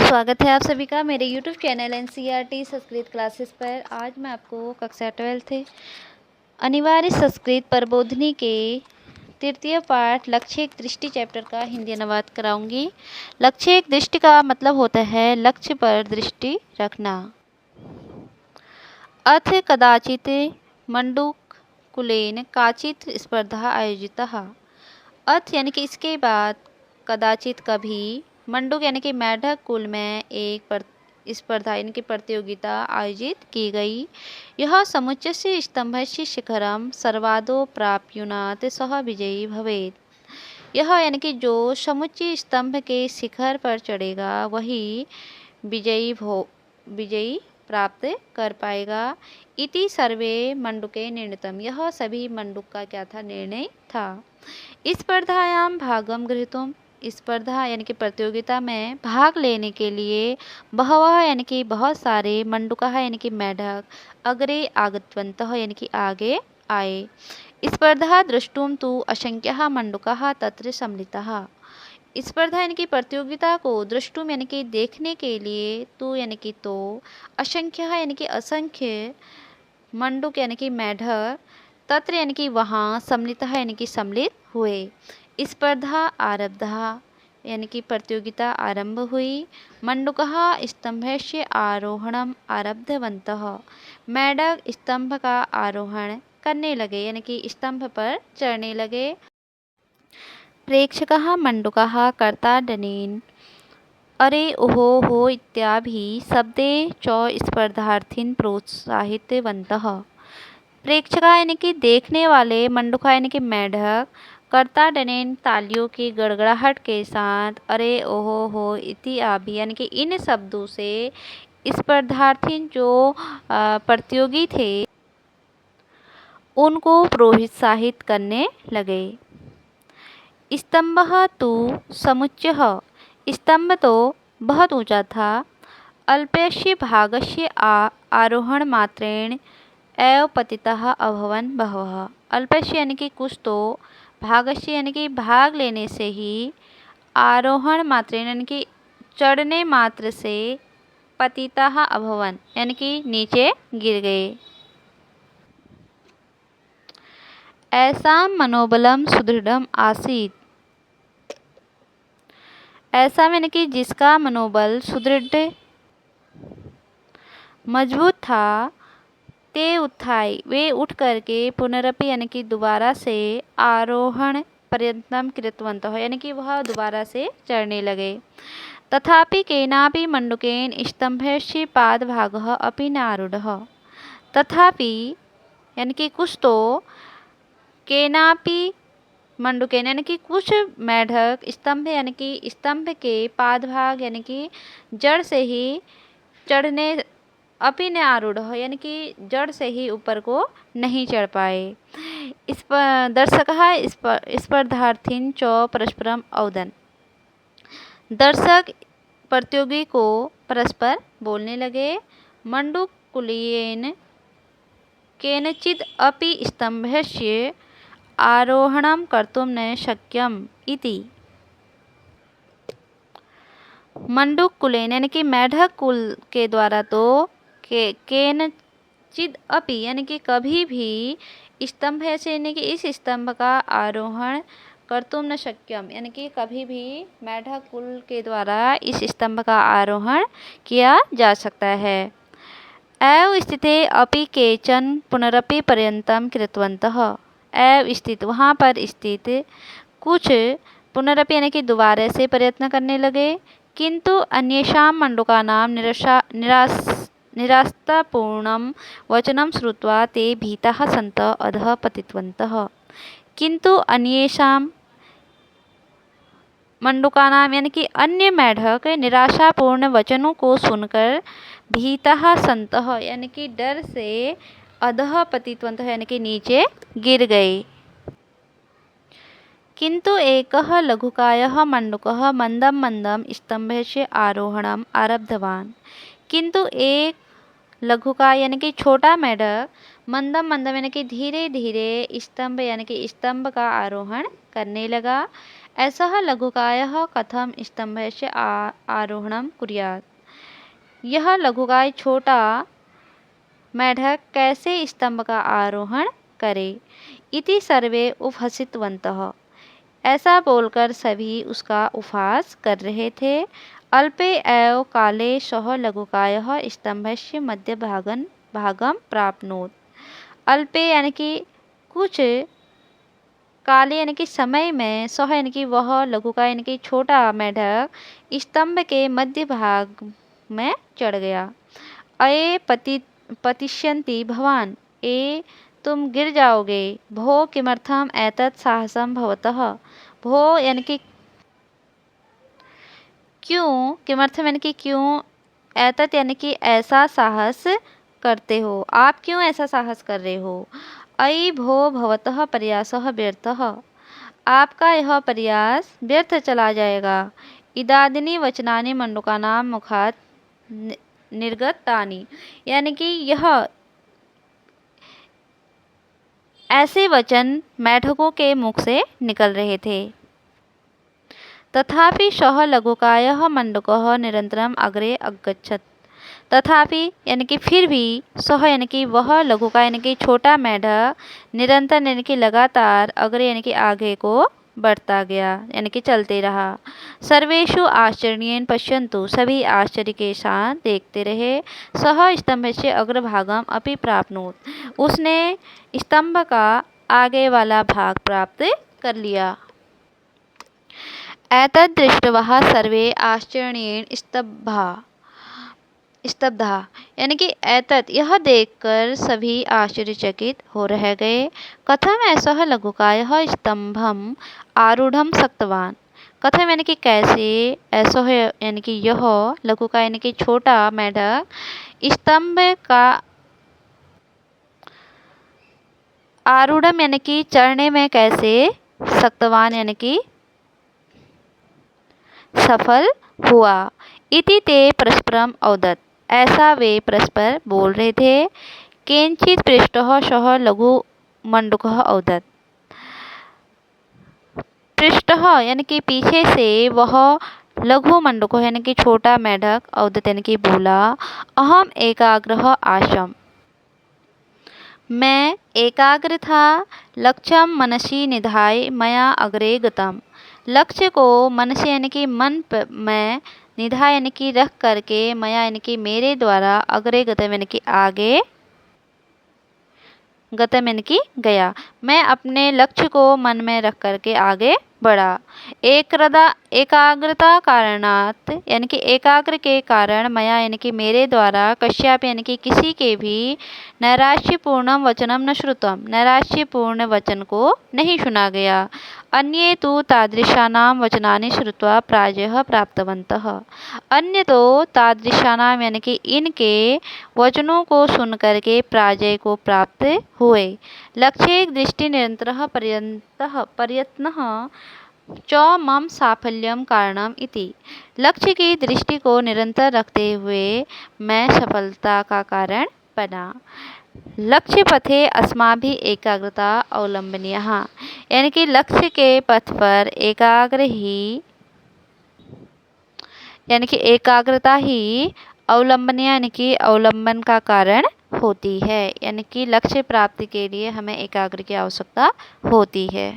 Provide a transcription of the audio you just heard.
स्वागत है आप सभी का मेरे YouTube channel NCERT Sanskrit classes पर। आज मैं आपको कक्षा 12th अनिवार्य संस्कृत प्रबोधिनी के तृतीय पाठ लक्ष्य एक दृष्टि चैप्टर का हिंदी अनुवाद कराऊंगी। लक्ष्य एक दृष्टि का मतलब होता है लक्ष्य पर दृष्टि रखना। अथ कदाचित मंडूक कुलेन काचित स्पर्धा आयोजिता। अथ यानी कि इसके बाद, कदाचित कभी, मंडूक यानी कि मेढक कुल में एक स्पर्धा यानी कि प्रतियोगिता आयोजित की गई। यह समुच्चस्य स्तंभस्य शिखरम सर्वादो प्राप्युनात् सह विजयी भवेत्। यह यानी कि जो समुच्चय स्तंभ के शिखर पर चढ़ेगा वही विजयी प्राप्त कर पाएगा। इति सर्वे मंडुके निर्णितम। यह सभी मंडूक का क्या था? निर्णय था। स्पर्धायां भागम गृहीतुम। स्पर्धा यानी कि प्रतियोगिता में भाग लेने के लिए बहवः यानी कि बहुत सारे मंडूकाः यानी कि मेढक अग्रे आगतवन्तः यानी कि आगे आए। स्पर्धा द्रष्टुम तु असंख्याः मंडूकाः तत्र सम्मिलिताः। स्पर्धा यानी कि प्रतियोगिता को द्रष्टुम यानी कि देखने के लिए, तु यानी कि तो, असंख्याः यानी कि असंख्य, मंडूक यानी कि मेढक, तत्र यानी कि वहाँ, सम्मिलितः यानी कि सम्मिलित हुए। स्पर्धा आरब्धा यानी कि प्रतियोगिता आरंभ हुई। मंडूकः स्तंभस्य आरोहणम आरब्धवन्तः। मेढक स्तंभ का आरोहण करने लगे यानी कि स्तंभ पर चढ़ने लगे। प्रेक्षकाः मंडूकाः कर्ताडनेन अरे ओहो हो इत्याभि शब्दे च स्पर्धार्थीन् प्रोत्साहितवन्तः। प्रेक्षका यानी कि देखने वाले, मंडूका यानी कि मेढक, कर्ताडनेन तालियों की गड़गड़ाहट के साथ, अरे ओहो हो इत्यादि यानी कि इन शब्दों से स्पर्धार्थी जो प्रतियोगी थे उनको प्रोत्साहित करने लगे। स्तंभः तु समुच्चयः। स्तंभ तो बहुत ऊंचा था। अल्पस्य भागस्य आरोहण मात्रेण एव पतितः अभवन् बहवः। अल्पस्य यानी कि कुछ तो, भागस्य यानी कि भाग लेने से ही, आरोहण मात्रेण यानी कि चढ़ने मात्र से, पतितः अभवन् यानी कि नीचे गिर गए। ऐसा मनोबलम सुदृढ़म आसीत्। ऐसा यानी कि जिसका मनोबल सुदृढ़ मजबूत था, ते उत्थाय वे उठ करके, पुनरपि यानी कि दोबारा से, आरोहण पर्यंतम कृतवन्तः यानी कि वह दोबारा से चढ़ने लगे। तथापि केनापि मंडूकेन स्तंभस्य पादभागः अपि न आरूढ़ः। तथापि यानी कि कुछ तो, केनापि मंडूकेन यानी कि कुछ मेढक, स्तंभ यानी कि स्तंभ के पादभाग यानी कि जड़ से ही चढ़ने, अपि न आरूढ़ यानी कि जड़ से ही ऊपर को नहीं चढ़ पाए। इस पर दर्शकः स्पर्धार्थीन् च परस्परम औदन्। दर्शक प्रतियोगी को परस्पर बोलने लगे। मंडूक कुलीयेन केनचित् अपि स्तंभस्य आरोहणं कर्तुं न शक्यम् इति। मंडूक कुलेन यानी कि मेढक कुल के द्वारा तो, केनचित् अपि यानी कि कभी भी, स्तंभ यानी कि इस स्तंभ का आरोहण, कर्तुम न शक्यम यानी कि कभी भी मेढक कुल के द्वारा इस स्तंभ का आरोहण किया जा सकता है। एव स्थिते अपि केचन पुनरपि पर्यंतम कृतवन्तः। एव स्थित वहाँ पर स्थित कुछ, पुनरपि यानी कि दोबारा से प्रयत्न करने लगे। किंतु अन्येषां मंडूकानां निरास्तापूर्णं वचनं श्रुत्वा ते भीताः सन्तः अधः पतितवन्तः। किंतु अन्येषां मंडूकानां यानी कि अन्य मेढक निराशापूर्ण वचनों को सुनकर, भीताः सन्तः यानी कि डर से, अधः पतितवन्तः यानी कि नीचे गिर गए। किंतु एकः लघुकायः मंडूकः मंदं मंदं स्तंभस्य आरोहणम् आरब्धवान्। किंतु एक लघुकाय यानी कि छोटा मेढक मंदम मंदम यानी कि धीरे धीरे स्तंभ यानी कि स्तंभ का आरोहण करने लगा। ऐसः लघुकायः कथम स्तंभस्य आरोहणं कुर्यात्। यह लघुकाय छोटा मेढक कैसे स्तंभ का आरोहण करे। इति सर्वे उपहसितवन्तः। ऐसा बोलकर सभी उसका उपहास कर रहे थे। अल्पे एव काले सः लघुकायः स्तंभस्य भागम प्राप्नोत। अल्पे यानी कि कुछ, काले यानी कि समय में, सह यानी कि वह, लघुकाय यानी कि छोटा मेढक स्तंभ के मध्य भाग में चढ़ गया। अये पतिष्यन्ति भवान, ए तुम गिर जाओगे। भो किमर्थम एतत् साहसं भवतः। भो यानी कि क्यों, किमर्थम यानी कि क्यों, एतत् यानी कि ऐसा साहस करते हो, आप क्यों ऐसा साहस कर रहे हो। अयि भो भवतः प्रयासः व्यर्थः, आपका यह प्रयास व्यर्थ चला जाएगा। इदादीनि वचनानि मंडूकानां मुखात् निर्गतानि, यानी कि यह ऐसे वचन मेढकों के मुख से निकल रहे थे। तथापि सः लघुकायः मंडूकः निरंतरम अग्रे अगच्छत्। तथापि यानी कि फिर भी, सह यानी कि वह, लघुकाय यानी कि छोटा मेढक निरंतर यानी कि लगातार, अग्रे यानी कि आगे को बढ़ता गया, यानी कि चलते रहा। सर्वेषु आश्चर्येण पश्यन्तु, सभी आश्चर्य के साथ देखते रहे। सह स्तंभस्य अग्रभागम अपि प्राप्नोत, उसने स्तंभ का आगे वाला भाग प्राप्त कर लिया। एतद् दृष्ट्वा सर्वे आश्चर्येण स्तब्धा, यानी कि एतत् यह देखकर सभी आश्चर्यचकित हो रह गए। कथम ऐसः लघुकायः स्तंभम आरूढ़म शक्तवान। कथम यानी कि कैसे, ऐसः यानी कि यह, लघुकाय यानी कि छोटा मेढक स्तंभ का आरूढ़म यानी कि चढ़ने में कैसे, शक्तवान यानी कि सफल हुआ। इति ते परस्परम अवदत्, ऐसा वे परस्पर बोल रहे थे। केनचित् पृष्ठः सः लघु मंडूकः अवदत्। पृष्ठः यानी कि पीछे से वह लघु मंडूक यानी कि छोटा मेढक अवदत् यानी कि बोला। अहम एकाग्रः आसम, मैं एकाग्र था। लक्ष्यम मनसि निधाय मया अग्रे गतम, लक्ष्य को मन से यानी कि मन में, निधाय यानी कि रख करके, मया यानी कि मेरे द्वारा, अग्रे गतम यानी कि आगे, गतम यानी कि गया, मैं अपने लक्ष्य को मन में रख करके आगे बढ़ा। एकाग्रता कारणात् यानी कि एकाग्र के कारण, मया यानी कि मेरे द्वारा, कश्यापि यानी कि किसी के भी, नैराश्यपूर्णम वचनम न श्रुतम, नैराश्यपूर्ण वचन को नहीं सुना गया। अन्ये तु तादृशानां वचनानि श्रुत्वा पराजयः प्राप्तवन्तः। अन्य तो तादृशानां यानी कि इनके वचनों को सुन करके पराजय को प्राप्त हुए। लक्ष्ये दृष्टि निरंतरः प्रयत्नः च मम साफल्यम कारणम इति, लक्ष्य की दृष्टि को निरंतर रखते हुए मैं सफलता का कारण बना। लक्ष्य पथे अस्माभिः एकाग्रता अवलंबनीय, यानी कि लक्ष्य के पथ पर एकाग्र ही, यानी कि एकाग्रता ही अवलंबनीय यानी कि अवलंबन का कारण होती है। यानी कि लक्ष्य प्राप्ति के लिए हमें एकाग्र की आवश्यकता होती है।